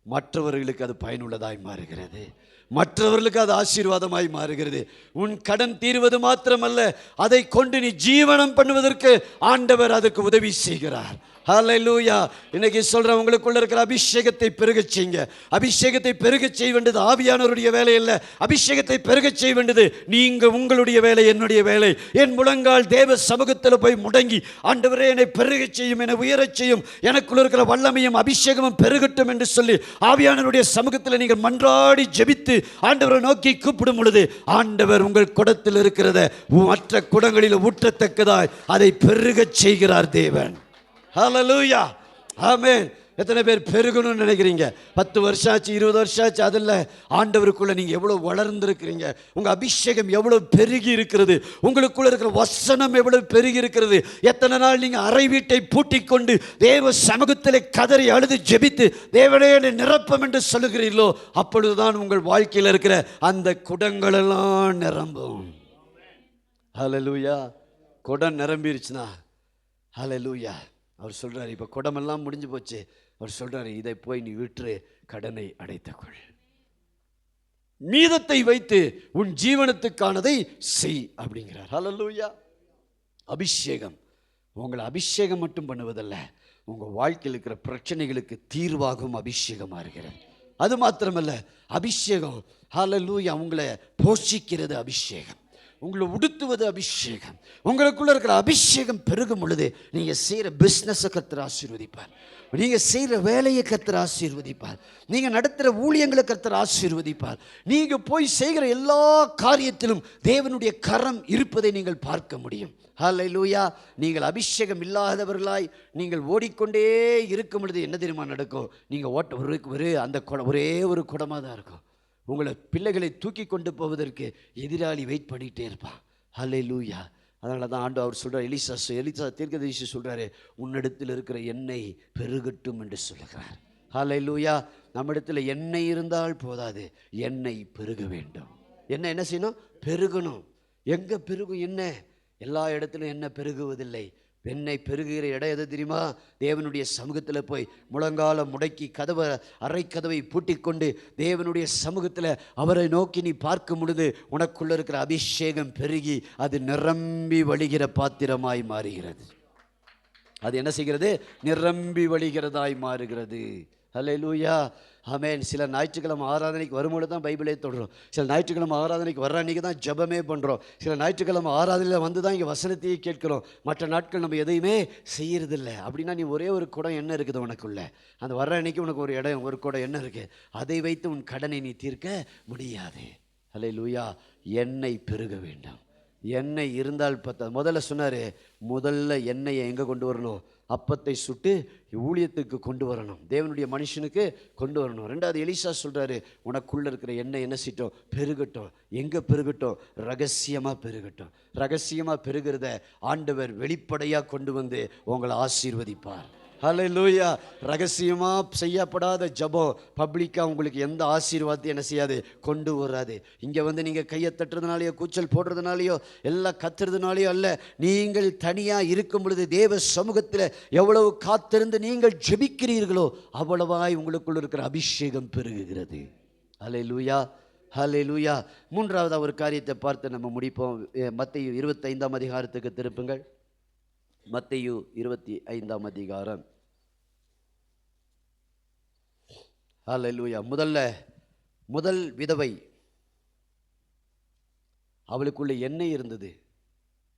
மற்றவர்களுக்கு அது பயனுள்ளதாய் மாறுகிறது, மற்றவர்களுக்கு அது ஆசீர்வாதமாய் மாறுகிறது. உன் கடன் தீர்வது மாத்திரமல்ல, அதை கொண்டு நீ ஜீவனம் பண்ணுவதற்கு ஆண்டவர் அதுக்கு உதவி செய்கிறார். ஹல்லேலூயா. இன்னைக்கு சொல்றேன், உங்களுக்குள்ள இருக்கிற அபிஷேகத்தை பெருகச் செய்யுங்க. அபிஷேகத்தை பெருகச் செய்ய வேண்டியது ஆவியானவருடைய வேலை அல்ல, அபிஷேகத்தை பெருகச் செய்ய வேண்டியது நீங்க உங்களுடைய வேலை, என்னுடைய வேலை. என் முழங்கால் தேவ சமூகத்தில் போய் முடங்கி, ஆண்டவரே என்னை பெருகச் செய்யும், என்னை உயரச் செய்யும், எனக்குள்ள இருக்கிற வல்லமையும் அபிஷேகமும் பெருகட்டும் என்று சொல்லி ஆவியானவருடைய சமூகத்தில் நீங்கள் மன்றாடி ஜெபித்து ஆண்டவரை நோக்கி கூப்பிடும் பொழுது ஆண்டவர் உங்கள் குடத்தில் இருக்கிறத மற்ற குடங்களில் ஊற்றத்தக்கதாய் அதை பெருகச் செய்கிறார் தேவன். ஹல்லேலூயா, ஆமென். எத்தனை பேர் பெருகணும்னு நினைக்கிறீங்க? 10 வருஷம் ஆச்சு, 20 வருஷம் ஆச்சு, அதில் ஆண்டவருக்குள்ள நீங்கள் எவ்வளோ வளர்ந்துருக்கிறீங்க, உங்கள் அபிஷேகம் எவ்வளோ பெருகி இருக்கிறது, உங்களுக்குள்ள இருக்கிற வசனம் எவ்வளோ பெருகி இருக்கிறது. எத்தனை நாள் நீங்கள் அறை வீட்டை பூட்டிக் கொண்டு தேவ சமூகத்தில் கதறி அழுது ஜெபித்து தேவனே என்னை நிரப்பம் என்று சொல்லுகிறீர்களோ, அப்பொழுதுதான் உங்கள் வாழ்க்கையில் இருக்கிற அந்த குடங்களெல்லாம் நிரம்பும். ஹல்லேலூயா. குடம் நிரம்பிருச்சுன்னா, ஹல்லேலூயா, அவர் சொல்கிறார், இப்போ குடமெல்லாம் முடிஞ்சு போச்சு. அவர் சொல்கிறார், இதை போய் நீ விற்று கடனை அடைத்துக்கொள், மீதத்தை வைத்து உன் ஜீவனத்துக்கானதை செய் அப்படிங்கிறார். ஹல்லேலூயா. அபிஷேகம் உங்களை அபிஷேகம் மட்டும் பண்ணுவதல்ல, உங்கள் வாழ்க்கையில் இருக்கிற பிரச்சனைகளுக்கு தீர்வாகவும் அபிஷேகமாக இருக்கிறது. அது மாத்திரமல்ல, அபிஷேகம் ஹல்லேலூயா உங்களை போஷிக்கிறது, அபிஷேகம் உங்களை உடுத்துவது, அபிஷேகம். உங்களுக்குள்ள இருக்கிற அபிஷேகம் பெருகும் பொழுது நீங்கள் செய்கிற பிஸ்னஸை கர்த்தர் ஆசீர்வதிப்பார், நீங்கள் செய்கிற வேலையை கர்த்தர் ஆசீர்வதிப்பார், நீங்கள் நடத்துகிற ஊழியங்களை கர்த்தர் ஆசீர்வதிப்பார். நீங்கள் போய் செய்கிற எல்லா காரியத்திலும் தேவனுடைய கரம் இருப்பதை நீங்கள் பார்க்க முடியும். ஹல்லேலூயா. நீங்கள் அபிஷேகம் இல்லாதவர்களாய் நீங்கள் ஓடிக்கொண்டே இருக்கும் பொழுது என்ன தெரியுமா நடக்கும்? நீங்கள் அந்த ஒரே ஒரு குடமாக தான் இருக்கும். உங்களை பிள்ளைகளை தூக்கி கொண்டு போவதற்கு எதிராளி வெயிட் பண்ணிகிட்டே இருப்பான். ஹல்லேலூயா. அதனால தான் ஆண்டு அவர் சொல்கிறார், எலிசா தீர்க்கதரிசி சொல்கிறாரு, உன்னிடத்தில் இருக்கிற எண்ணெய் பெருகட்டும் என்று சொல்லுகிறார். ஹல்லேலூயா. நம்மிடத்தில் எண்ணெய் இருந்தால் போதாது, எண்ணெய் பெருக வேண்டும். என்ன செய்யணும்? பெருகணும். எங்கே பெருகும் எண்ணெய்? எல்லா இடத்துலையும் எண்ணெய் பெருகுவதில்லை. எண்ணெய் பெருகுகிற இடம் எது தெரியுமா? தேவனுடைய சமூகத்தில் போய் முழங்கால முடக்கி அறை கதவை பூட்டிக்கொண்டு தேவனுடைய சமூகத்தில் அவரை நோக்கி நீ பார்க்கும் பொழுது உனக்குள்ள இருக்கிற அபிஷேகம் பெருகி அது நிரம்பி வழிகிற பாத்திரமாய் மாறுகிறது. அது என்ன செய்கிறது? நிரம்பி வழிகிறதாய் மாறுகிறது. ஹல்லேலூயா, ஆமென். சில ஞாயிற்றுக்கிழமை ஆராதனைக்கு வரும்பொழுது தான் பைபிளே தொடரும். சில ஞாயிற்றுக்கிழமை ஆராதனைக்கு வர்ற அன்றைக்கி தான் ஜெபமே பண்ணுறோம். சில ஞாயிற்றுக்கிழமை ஆராதனையில் வந்து தான் இங்கே வசனத்தையே கேட்குறோம். மற்ற நாட்கள் நம்ம எதையுமே செய்யறதில்லை. அப்படின்னா நீ ஒரே ஒரு குடம் எண்ணெய் இருக்குது உனக்குள்ள. அந்த வர்ற அன்றைக்கி உனக்கு ஒரு இடம், ஒரு குடம் எண்ணெய் இருக்குது. அதை வைத்து உன் கடனை நீ தீர்க்க முடியாது. ஹல்லேலூயா. எண்ணெய் பெருக வேண்டும். எண்ணெய் இருந்தால் பார்த்தா முதல்ல சொன்னார், முதல்ல எண்ணெயை எங்கே கொண்டு வரணும்? அப்பத்தை சுட்டு ஊழியத்துக்கு கொண்டு வரணும், தேவனுடைய மனுஷனுக்கு கொண்டு வரணும். ரெண்டாவது எலிசா சொல்கிறாரு, உனக்குள்ளே இருக்கிற எண்ணெய் என்ன செய்யட்டும்? பெருகட்டும். எங்கே பெருகட்டும்? ரகசியமாக பெருகட்டும். ரகசியமாக பெருகிறத ஆண்டவர் வெளிப்படையாக கொண்டு வந்து உங்களை ஆசீர்வதிப்பார். ஹல்லேலூயா. ரகசியமா செய்யப்படாத ஜெபம் பப்ளிக்கா உங்களுக்கு எந்த ஆசீர்வாதத்தையும் என்ன செய்யாது, கொண்டு வராது. இங்க வந்து நீங்க கையை தட்டுறதுனாலயோ கூச்சல் போடுறதுனாலயோ எல்லாம் கத்துறதுனாலயோ அல்ல, நீங்கள் தனியா இருக்கும் பொழுது தேவ சமூகத்தில் எவ்வளவு காத்திருந்து நீங்கள் ஜெபிக்கிறீர்களோ அவ்வளவாய் உங்களுக்குள்ள இருக்கிற அபிஷேகம் பெருகுகிறது. ஹல்லேலூயா, ஹல்லேலூயா. மூன்றாவது ஒரு காரியத்தை பார்த்து நம்ம முடிப்போம். மத்தேயு 25ஆம் அதிகாரத்துக்கு திருப்புங்கள். மத்தேயு 25ஆம் அதிகாரம். ஹல்லேலூயா. முதல் விதவை, அவளுக்குள்ள எண்ணெய் இருந்தது,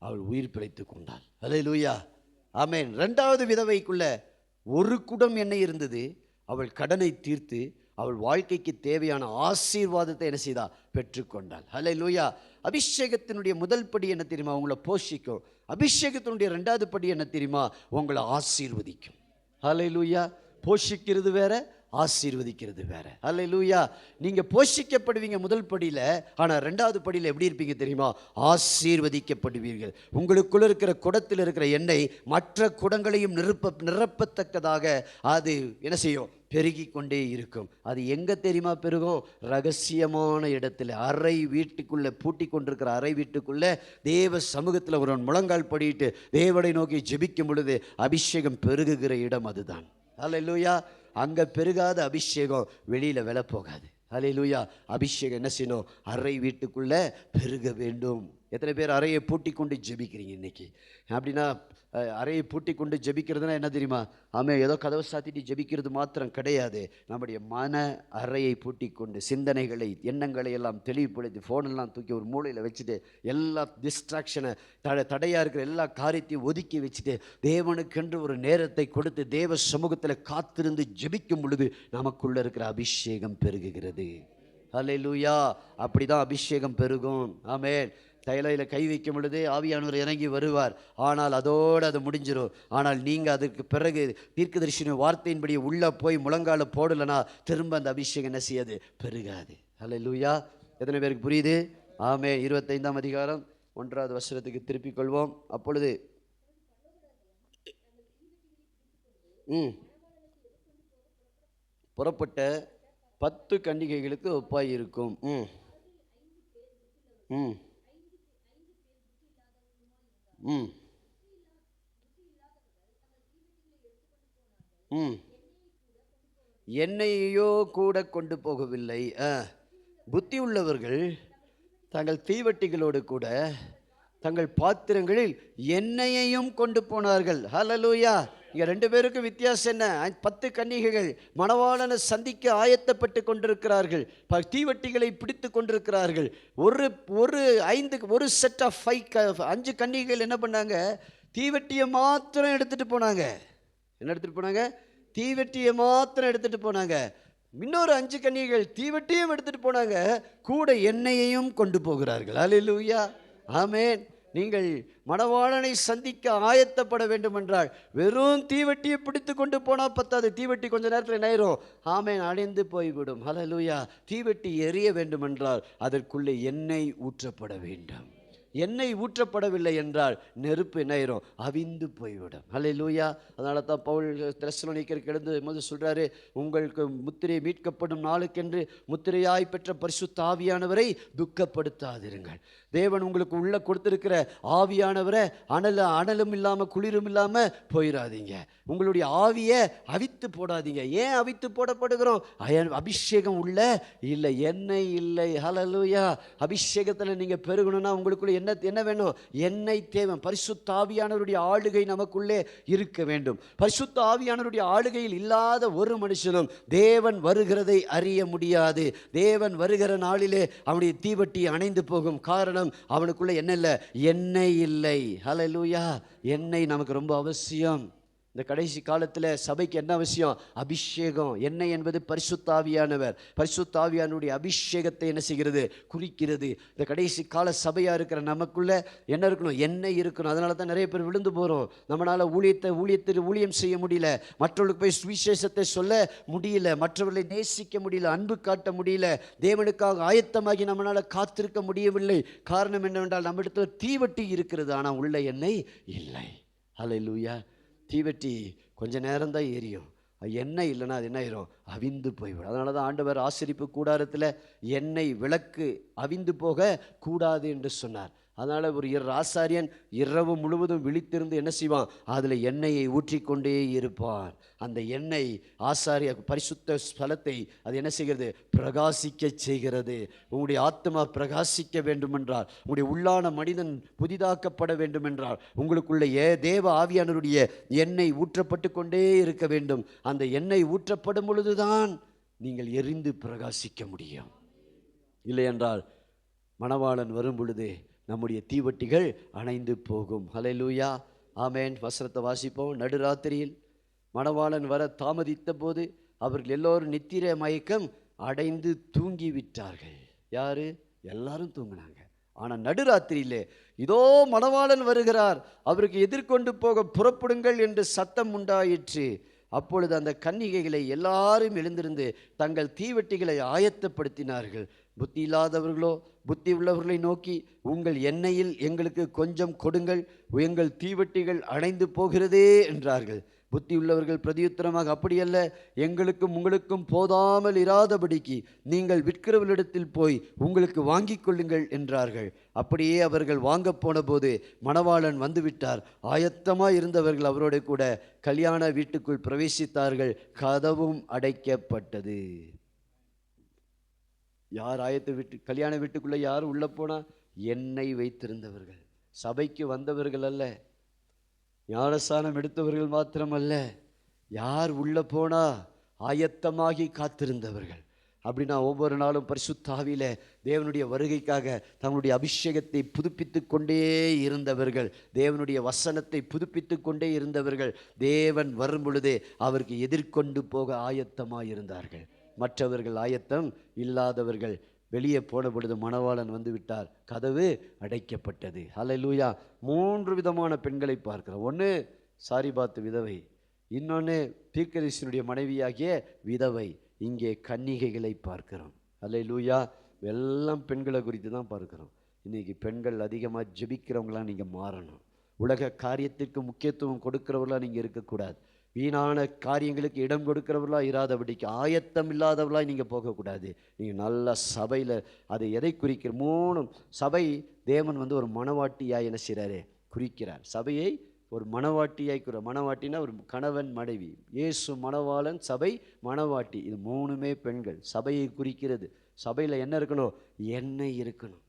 அவள் உயிர் பிழைத்து கொண்டாள். ஹல்லேலூயா, ஆமென். இரண்டாவது விதவைக்குள்ள ஒரு குடம் எண்ணெய் இருந்தது, அவள் கடனை தீர்த்து அவள் வாழ்க்கைக்கு தேவையான ஆசீர்வாதத்தை என்ன செய்தா, பெற்றுக்கொண்டாள். ஹல்லேலூயா. அபிஷேகத்தினுடைய முதல் படி என்ன தெரியுமா, உங்களை போஷிக்கும். அபிஷேகத்தினுடைய இரண்டாவது படி என்ன தெரியுமா, உங்களை ஆசீர்வதிக்கும். ஹல்லேலூயா. போஷிக்கிறது வேற, ஆசீர்வதிக்கிறது வேற. ஹல்லேலூயா. நீங்க போஷிக்கப்படுவீங்க முதல் படியில, ஆனா இரண்டாவது படியில எப்படி இருப்பீங்க தெரியுமா, ஆசீர்வதிக்கப்படுவீர்கள். உங்களுக்குள்ள இருக்கிற குடத்தில் இருக்கிற எண்ணெய் மற்ற குடங்களையும் நிரப்பத்தக்கதாக அது என்ன செய்யும், பெருகி கொண்டே இருக்கும். அது எங்க தெரியுமா பெருகும், ரகசியமான இடத்துல, அறை வீட்டுக்குள்ள, பூட்டி கொண்டிருக்கிற அறை வீட்டுக்குள்ள தேவ சமூகத்தில் ஒரு முழங்கால் படிட்டு தேவனை நோக்கி ஜெபிக்கும் பொழுது அபிஷேகம் பெருகுகிற இடம் அதுதான். ஹல்லேலூயா. அங்க பெருகாத அபிஷேகம் வெளியில வில போகாது. ஹல்லேலூயா. அபிஷேகம் என்ன செய்யணும், அறை வீட்டுக்குள்ள பெருக வேண்டும். எத்தனை பேர் அறையை பூட்டி கொண்டு ஜெபிக்கிறீங்க இன்னைக்கு? அப்படின்னா அறையை பூட்டி கொண்டு ஜெபிக்கிறதுனா என்ன தெரியுமா, ஏதோ கதவை சாத்திட்டு ஜெபிக்கிறது மாத்திரம் கிடையாது. நம்முடைய மன அறையை பூட்டி கொண்டு சிந்தனைகளை, எண்ணங்களை எல்லாம் தெளிவுபடுத்தி, ஃபோனெல்லாம் தூக்கி ஒரு மூலையில் வச்சுட்டு, எல்லா டிஸ்ட்ராக்ஷனை, தடையாக இருக்கிற எல்லா காரியத்தையும் ஒதுக்கி வச்சுட்டு தேவனுக்கென்று ஒரு நேரத்தை கொடுத்து தேவ சமூகத்தில் காத்திருந்து ஜெபிக்கும் பொழுது நமக்குள்ள இருக்கிற அபிஷேகம் பெருகுகிறது. ஹல்லேலூயா. அப்படிதான் அபிஷேகம் பெருகும். ஆமென். தைலையில் கை வைக்கும் பொழுது ஆவியானவர் இறங்கி வருவார், ஆனால் அதோடு அது முடிஞ்சிடும். ஆனால் நீங்கள் அதுக்கு பிறகு தீர்க்கதரிசியின் வார்த்தையின்படி உள்ளே போய் முழங்கால போடலைன்னா திரும்ப அந்த அபிஷேகம் என்ன செய்யாது, பெருகாது. ஹல்லேலூயா. எத்தனை பேருக்கு புரியுது? ஆமென். 25ஆம் அதிகாரம் 1வது வசனத்துக்கு திருப்பிக் கொள்வோம். அப்பொழுது புறப்பட்ட 10 கன்னிகைகளுக்கு ஒப்பாய் இருக்கும். எண்ணெயையோ கூட கொண்டு போகவில்லை. புத்தி உள்ளவர்கள் தங்கள் தீவட்டிகளோடு கூட தங்கள் பாத்திரங்களில் எண்ணெயையும் கொண்டு போனார்கள். ஹல்லேலூயா. இங்கே 2 பேருக்கு வித்தியாசம் என்ன? 10 கன்னிகைகள் மணவாளனை சந்திக்க ஆயத்தப்பட்டு கொண்டிருக்கிறார்கள், தீவட்டிகளை பிடித்து கொண்டிருக்கிறார்கள். ஒரு செட் ஆஃப் 5 கன்னிகைகள் என்ன பண்ணாங்க, தீவட்டியை மாத்திரம் எடுத்துட்டு போனாங்க. என்ன எடுத்துட்டு போனாங்க? தீவட்டியை மாத்திரம் எடுத்துட்டு போனாங்க. இன்னொரு 5 கன்னிகைகள் தீவட்டியும் எடுத்துட்டு போனாங்க, கூட எண்ணெயையும் கொண்டு போகிறார்கள். ஹல்லேலூயா. ஆமென். நீங்கள் மணவாளனை சந்திக்க ஆயத்தப்பட வேண்டும் என்றால் வெறும் தீவட்டியை பிடித்து கொண்டு போனால் பத்தாது. தீவட்டி கொஞ்ச நேரத்தில் என்ன ஆயிரும், ஆமென், அணைந்து போய்விடும். ஹல்லேலூயா. தீவட்டி எரிய வேண்டும் என்றால் அதற்குள்ளே எண்ணெய் ஊற்றப்பட வேண்டும். எண்ணெய் ஊற்றப்படவில்லை என்றால் நெருப்பு என்னாயிரும், அவிந்து போய்விடும். ஹல்லேலூயா. அதனால தான் பவுல் தெசலோனிக்கருக்கு எழுதும்போது சொல்றாரு, உங்களுக்கு முத்திரை மீட்கப்படும் நாளுக்கென்று முத்திரையாய் பெற்ற பரிசுத்த ஆவியானவரை துக்கப்படுத்தாதிருங்கள். தேவன் உங்களுக்கு உள்ள கொடுத்திருக்கிற ஆவியானவரை அனலும் இல்லாம குளிரும் இல்லாம போயிடாதீங்க. உங்களுடைய ஆவியை அவித்து போடாதீங்க. ஏன் அவித்து போடப்படுகிறோம்? அபிஷேகம் உள்ள இல்லை, எண்ணெய் இல்லை. ஹல்லேலூயா. அபிஷேகத்தில் நீங்க பெருகணும்னா உங்களுக்குள்ள என்ன வேணும்? எண்ணெய் தேவை. பரிசுத்த ஆவியானவருடைய ஆளுகை நமக்குள்ளே இருக்க வேண்டும். பரிசுத்த ஆவியானவருடைய ஆளுகையில் இல்லாத ஒரு மனுஷனும் தேவன் வருகிறதை அறிய முடியாது. தேவன் வருகிற நாளிலே அவனுடைய தீவட்டி அணைந்து போகும். காரணம், அவனுக்குள்ள என்ன இல்லை? எண்ணெய் இல்லை. ஹல்லேலூயா. எண்ணெய் நமக்கு ரொம்ப அவசியம். இந்த கடைசி காலத்தில் சபைக்கு என்ன அவசியம்? அபிஷேகம். எண்ணெய் என்பது பரிசுத்த ஆவியானவர். பரிசுத்த ஆவியானுடைய அபிஷேகத்தை என்ன செய்கிறது? குறிக்கிறது. இந்த கடைசி கால சபையாக இருக்கிற நமக்குள்ள என்ன இருக்கணும்? எண்ணெய் இருக்கணும். அதனால தான் நிறைய பேர் விழுந்து போகிறோம். நம்மளால் ஊழியம் செய்ய முடியல, மற்றவர்களுக்கு போய் சுவிசேஷத்தை சொல்ல முடியல, மற்றவர்களை நேசிக்க முடியல, அன்பு காட்ட முடியல, தேவனுக்காக ஆயத்தமாகி நம்மளால் காத்திருக்க முடியவில்லை. காரணம் என்னவென்றால் நம்மிடத்தில் தீவட்டி இருக்கிறது, ஆனால் உள்ள எண்ணெய் இல்லை. ஹல்லேலூயா. தீவட்டி கொஞ்ச நேரம்தான் எரியும். எண்ணெய் இல்லைன்னா அது என்ன ஆயிரும்? அவிந்து போய்விடும். அதனால தான் ஆண்டவர் ஆசரிப்பு கூடாரத்தில் எண்ணெய் விளக்கு அவிந்து போக கூடாது என்று சொன்னார். அதனால் ஒரு ஆசாரியன் இரவு முழுவதும் விழித்திருந்து என்ன செய்வான்? அதில் எண்ணெயை ஊற்றிக்கொண்டே இருப்பான். அந்த எண்ணெய் ஆசாரிய பரிசுத்த ஸ்தலத்தை அது என்ன செய்கிறது? பிரகாசிக்க செய்கிறது. உங்களுடைய ஆத்மா பிரகாசிக்க வேண்டுமென்றால், உங்களுடைய உள்ளான மனிதன் புதிதாக்கப்பட வேண்டுமென்றால், உங்களுக்குள்ள தேவ ஆவியானவருடைய எண்ணெய் ஊற்றப்பட்டு கொண்டே இருக்க வேண்டும். அந்த எண்ணெய் ஊற்றப்படும் பொழுதுதான் நீங்கள் எரிந்து பிரகாசிக்க முடியும். இல்லையென்றால் மணவாளன் வரும் பொழுது நம்முடைய தீவட்டிகள் அணைந்து போகும். ஹல்லேலூயா, ஆமென். வசனத்தை வாசிப்போம். நடுராத்திரியில் மணவாளன் வர தாமதித்த போது அவர்கள் எல்லோரும் நித்திரை மயக்கம் அடைந்து தூங்கி விட்டார்கள். யாரு? எல்லாரும் தூங்கினாங்க. ஆனால் நடுராத்திரியிலே இதோ மணவாளன் வருகிறார், அவருக்கு எதிர்கொண்டு போக புறப்படுங்கள் என்று சத்தம் உண்டாயிற்று. அப்பொழுது அந்த கன்னிகைகளை எல்லாரும் எழுந்திருந்து தங்கள் தீவெட்டிகளை ஆயத்தப்படுத்தினார்கள். புத்தி இல்லாதவர்களோ புத்தி உள்ளவர்களை நோக்கி, உங்கள் எண்ணெயில் எங்களுக்கு கொஞ்சம் கொடுங்கள், எங்கள் தீவெட்டிகள் அணைந்து போகிறதே என்றார்கள். புத்தி உள்ளவர்கள் பிரதியுத்தரமாக, அப்படியல்ல, எங்களுக்கும் உங்களுக்கும் போதாமல் இராதபடிக்கு நீங்கள் விற்கிறவர்களிடத்தில் போய் உங்களுக்கு வாங்கி கொள்ளுங்கள் என்றார்கள். அப்படியே அவர்கள் வாங்க போன போது மணவாளன் வந்துவிட்டார். ஆயத்தமாக இருந்தவர்கள் அவரோடு கூட கல்யாண வீட்டுக்குள் பிரவேசித்தார்கள். கதவும் அடைக்கப்பட்டது. யார் கல்யாண வீட்டுக்குள்ளே யார் உள்ள போனா? எண்ணெய் வைத்திருந்தவர்கள், சபைக்கு வந்தவர்கள் அல்ல, ஞானஸ்நானம் எடுத்தவர்கள் மாத்திரமல்ல. யார் உள்ள போனா? ஆயத்தமாகி காத்திருந்தவர்கள். அப்படின்னா ஒவ்வொரு நாளும் பரிசுத்த ஆவியிலே தேவனுடைய வருகைக்காக தங்களுடைய அபிஷேகத்தை புதுப்பித்து கொண்டே இருந்தவர்கள், தேவனுடைய வசனத்தை புதுப்பித்து கொண்டே இருந்தவர்கள். தேவன் வரும் பொழுதே அவருக்கு எதிர்கொண்டு போக ஆயத்தமாக இருந்தார்கள். மற்றவர்கள் ஆயத்தம் இல்லாதவர்கள் வெளியே போன பொழுது மணவாளன் வந்து விட்டார், கதவு அடைக்கப்பட்டது. ஹல்லேலூயா. 3 விதமான பெண்களை பார்க்கிறோம். ஒன்று சாரிபாத்து விதவை, இன்னொன்று தீர்க்கதரிசியினுடைய மனைவியாகிய விதவை, இங்கே கன்னிகைகளை பார்க்கிறோம். ஹல்லேலூயா. எல்லாம் பெண்களை குறித்து தான் பார்க்கிறோம். இன்றைக்கி பெண்கள் அதிகமாக ஜெபிக்கிறவங்களாம் நீங்கள் மாறணும். உலக காரியத்திற்கு முக்கியத்துவம் கொடுக்கிறவர்களாக நீங்கள் இருக்கக்கூடாது. வீணான காரியங்களுக்கு இடம் கொடுக்கிறவர்களாக இராதபடிக்கு, ஆயத்தம் இல்லாதவர்களாக நீங்கள் போகக்கூடாது. நீங்கள் நல்ல சபையில் அதை எதை குறிக்கிற 3 சபை தேவன் வந்து ஒரு மணவாட்டியாய் என்ன செய்கிறாரு? குறிக்கிறார். சபையை ஒரு மணவாட்டியாய் மணவாட்டினா ஒரு கணவன் மனைவி. இயேசு மணவாளன், சபை மணவாட்டி. இது 3மே பெண்கள். சபையை குறிக்கிறது. சபையில் என்ன இருக்கணும்? எண்ணெய் இருக்கணும்.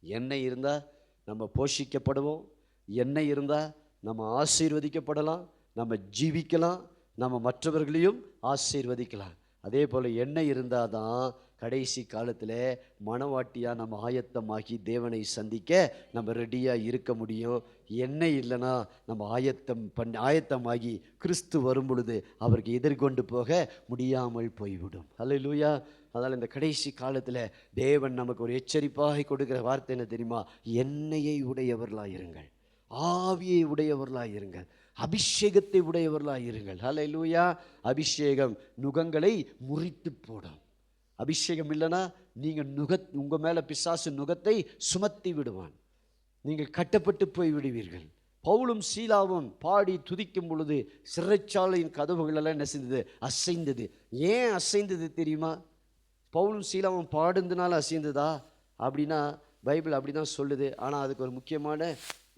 எண்ணெய் இருந்தால் நம்ம போஷிக்கப்படுவோம். எண்ணெய் இருந்தால் நம்ம ஆசீர்வதிக்கப்படலாம், நம்ம ஜீவிக்கலாம், நம்ம மற்றவர்களையும் ஆசீர்வதிக்கலாம். அதே போல் எண்ணெய் இருந்தால் தான் கடைசி காலத்தில் மணவாட்டியாக நம்ம ஆயத்தமாகி தேவனை சந்திக்க நம்ம ரெடியாக இருக்க முடியும். எண்ணெய் இல்லைன்னா நம்ம ஆயத்தமாகி கிறிஸ்து வரும் பொழுது அவருக்கு எதிர்கொண்டு போக முடியாமல் போய்விடும். ஹல்லேலூயா. அதனால் இந்த கடைசி காலத்தில் தேவன் நமக்கு ஒரு எச்சரிப்பாக கொடுக்குற வார்த்தை என்ன தெரியுமா? எண்ணெயை உடையவர்களாக இருங்கள், ஆவியை உடையவர்களாக இருங்கள், அபிஷேகத்தை உடையவர்களாக இருங்கள். ஹல்லேலூயா. அபிஷேகம் நுகங்களை முறித்து போடும். அபிஷேகம் இல்லைன்னா நீங்கள் உங்கள் மேலே பிசாசு நுகத்தை சுமத்தி விடுவான், நீங்கள் கட்டப்பட்டு போய் விடுவீர்கள். பவுலும் சீலாவும் பாடி துதிக்கும் பொழுது சிறைச்சாலையின் கதவுகளெல்லாம் என்ன செஞ்சது? அசைந்தது. ஏன் அசைந்தது தெரியுமா? பவுலும் சீலாவும் பாடுந்தனால அசைந்ததா அப்படின்னா பைபிள் அப்படி தான் சொல்லுது. ஆனால் அதுக்கு ஒரு முக்கியமான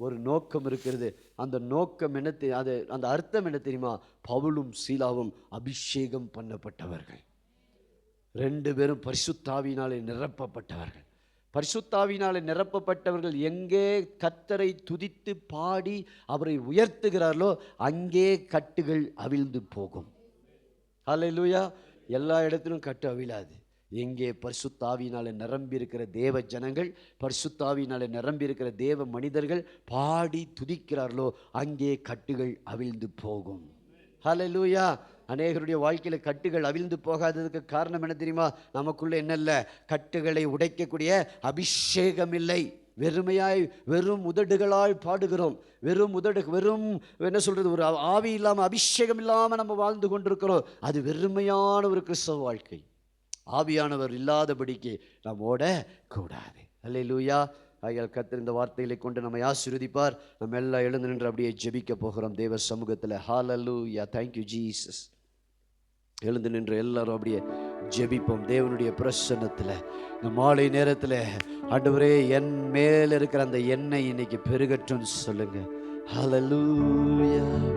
ஒரு நோக்கம் இருக்கிறது. அந்த நோக்கம் என்ன? அந்த அர்த்தம் என்ன தெரியுமா? பவுலும் சீலாவும் அபிஷேகம் பண்ணப்பட்டவர்கள், 2 பேரும் பரிசுத்தாவினாலே நிரப்பப்பட்டவர்கள். பரிசுத்தாவினாலே நிரப்பப்பட்டவர்கள் எங்கே கர்த்தரை துதித்து பாடி அவரை உயர்த்துகிறார்களோ அங்கே கட்டுகள் அவிழ்ந்து போகும். ஹல்லேலூயா. எல்லா இடத்திலும் கட்டு அவிழாது. எங்கே பரிசுத்தாவினாலே நிரம்பி இருக்கிற தேவ ஜனங்கள், பரிசுத்தாவினாலே நிரம்பி இருக்கிற தேவ மனிதர்கள் பாடி துதிக்கிறார்களோ அங்கே கட்டுகள் அவிழ்ந்து போகும். ஹல்லேலூயா. அநேகருடைய வாழ்க்கையில் கட்டுகள் அவிழ்ந்து போகாததுக்கு காரணம் என்ன தெரியுமா? நமக்குள்ள என்னல்ல, கட்டுகளை உடைக்கக்கூடிய அபிஷேகம் இல்லை. வெறும் உதடுகளால் பாடுகிறோம். வெறும் என்ன சொல்றது, ஒரு ஆவி இல்லாமல் அபிஷேகம் இல்லாமல் நம்ம வாழ்ந்து கொண்டிருக்கிறோம். அது வெறுமையான ஒரு கிறிஸ்தவ வாழ்க்கை. ஆவியானவர் இல்லாதபடிக்கு நாம் ஓட கூடாது. அல்லேலூயா. ஆகையால் கர்த்தர் இந்த வார்த்தைகளை கொண்டு நம்மை ஆசீர்வதிப்பார். நம்ம எல்லாம் எழுந்து நின்று அப்படியே ஜெபிக்க போகிறோம் தேவ சமூகத்தில். ஹalleluya, thank you Jesus. எழுந்து நின்று எல்லாரும் அப்படியே ஜெபிப்போம் தேவனுடைய பிரசன்னத்தில். இந்த மாலை நேரத்தில் ஆண்டவரே என் மேல் இருக்கிற அந்த எண்ணெய் இன்னைக்கு பெருகட்டும்னு சொல்லுங்க. ஹalleluya.